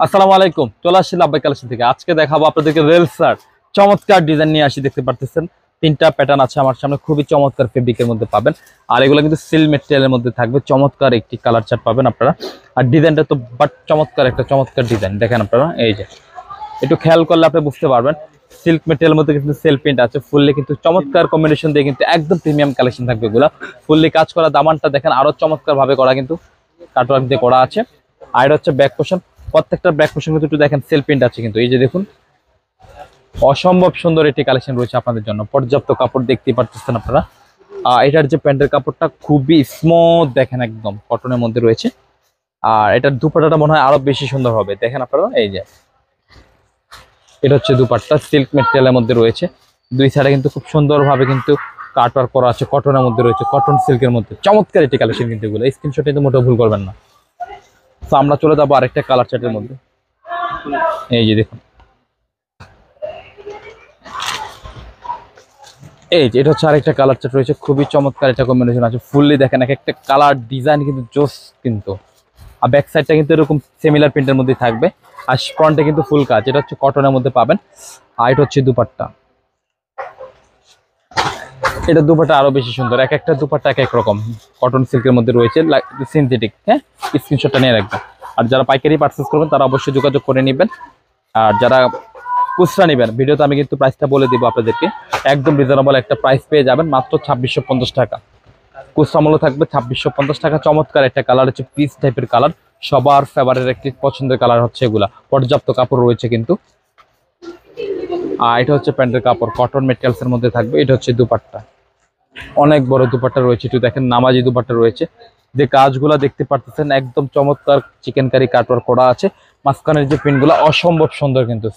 আসসালামু আলাইকুম, চলে আসছি লাভবাই কালেকশন থেকে। আজকে দেখাবো আপনাদেরকে রেলসার চমৎকার ডিজাইন নিয়ে আসি। দেখতে পারতেছেন তিনটা প্যাটার্ন আছে আমার সামনে, খুবই চমৎকার ফেব্রিকের মধ্যে পাবেন। আর এগুলো কিন্তু সিল্ক মেটেরিয়ালের মধ্যে থাকবে। চমৎকার একটি কালার চার্ট পাবেন আপনারা। আর ডিজাইনটা তো বাট চমৎকার, একটা চমৎকার ডিজাইন দেখেন আপনারা। এই যে একটু খেয়াল করলে আপনি বুঝতে পারবেন, সিল্ক মেটেরিয়ালের মধ্যে কিন্তু সেলফ প্রিন্ট আছে। ফুললি কিন্তু চমৎকার কম্বিনেশন দিয়ে কিন্তু একদম প্রিমিয়াম কালেকশন থাকবে এগুলো। ফুললি কাজ করা, দামানটা দেখেন আরো চমৎকার ভাবে করা, কিন্তু কাটওয়ার্ক দিয়ে করা আছে। আর এটা হচ্ছে ব্যাক পোর্শন। প্রত্যেকটা ব্যাক পোর্শন কিন্তু একটু দেখেন সেলফ প্রিন্ট আছে, কিন্তু এই যে দেখুন অসম্ভব সুন্দর একটি কালেকশন রয়েছে আপনাদের জন্য। পর্যাপ্ত কাপড় দেখতে পাচ্ছেন আপনারা। এটার যে প্যান্টের কাপড়টা খুবই স্মুথ, দেখেন একদম কটনের মধ্যে রয়েছে। আর এটার দুপাট্টাটা মনে হয় আরো বেশি সুন্দর হবে, দেখেন আপনারা। এই যে এটা হচ্ছে দুপাট্টা, সিল্ক মেটেরিয়ালের মধ্যে রয়েছে। দুই সাইডে কিন্তু খুব সুন্দরভাবে কিন্তু কাটওয়ার্ক করা আছে, কটনের মধ্যে রয়েছে, কটন সিল্কের মধ্যে। চমৎকার একটি কালেকশন কিন্তু এগুলো, স্ক্রিনশট কিন্তু মোটেও ভুল করবেন না। তো আমরা চলে যাবো আরেকটা কালার চার্টের মধ্যে। এই যে দেখুন, এই যে এটা হচ্ছে আরেকটা কালার চার্ট রয়েছে, খুবই চমৎকার একটা কম্বিনেশন আছে। ফুললি দেখেন এক একটা কালার ডিজাইন কিন্তু জোস কিন্তু। আর ব্যাক সাইডটা কিন্তু এরকম সিমিলার প্রিন্টের মধ্যে থাকবে। আর ফ্রন্টে কিন্তু ফুল কাজ, এটা হচ্ছে কটনের মধ্যে পাবেন। আর এটা হচ্ছে দুপাট্টা। এটা দুপাট্টা আরো বেশি সুন্দর, এক একটা দুপাট্টা এক এক রকম। কটন সিল্কের মধ্যে রয়েছে, সিনথেটিক। হ্যাঁ, স্ক্রিনশটটা নিয়ে রাখবেন। আর যারা পাইকারি পারচেস করবেন তারা অবশ্যই যোগাযোগ করে নেবেন। আর যারা খুচরা নেবেন, ভিডিওতে আমি কিন্তু প্রাইসটা বলে দিব আপনাদেরকে। একদম রিজনেবল একটা প্রাইস পেয়ে যাবেন, মাত্র 2650 টাকা। খুচরা মূল্য থাকবে 2650 টাকা। চমৎকার একটা কালার হচ্ছে পিচ টাইপের কালার, সবার ফেভারের একটি পছন্দের কালার হচ্ছে এগুলা। পর্যাপ্ত কাপড় রয়েছে কিন্তু। আর এটা হচ্ছে প্যান্টের কাপড়, কটন মেটেরিয়ালস এর মধ্যে থাকবে। এটা হচ্ছে দুপাট্টা, অনেক বড় দুপাট্টা রয়েছে, একটু দেখেন নামাজি দুপাট্টা রয়েছে। যে কাজগুলা দেখতে পারতেছেন একদম চমৎকার চিকেন কারি কাটওয়ার্ক করা আছে। মাঝখানের যে প্রিন্টগুলো অসম্ভব সুন্দর, কিন্তু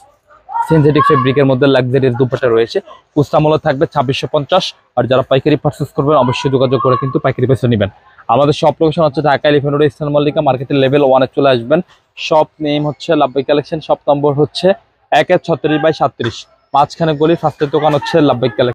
সিনথেটিক ফেব্রিকের মধ্যে লাক্সারিয়াস দুপাট্টা রয়েছে। খুচরা মূল্য থাকবে 2650। আর যারা পাইকারি পারচেস করবেন অবশ্যই যোগাযোগ করে কিন্তু পাইকারি পয়সা নেবেন। আমাদের শপ লোকেশন হচ্ছে Dhaka elephant road, eastern Mallika মার্কেটের লেভেল 1-এ চলে আসবেন। শপ নেম হচ্ছে লাভবাই কালেকশন, শপ নম্বর হচ্ছে 1-36/37। মাঝখানে গলি, ফার্স্টের দোকান হচ্ছে লাভবাই কালেকশন।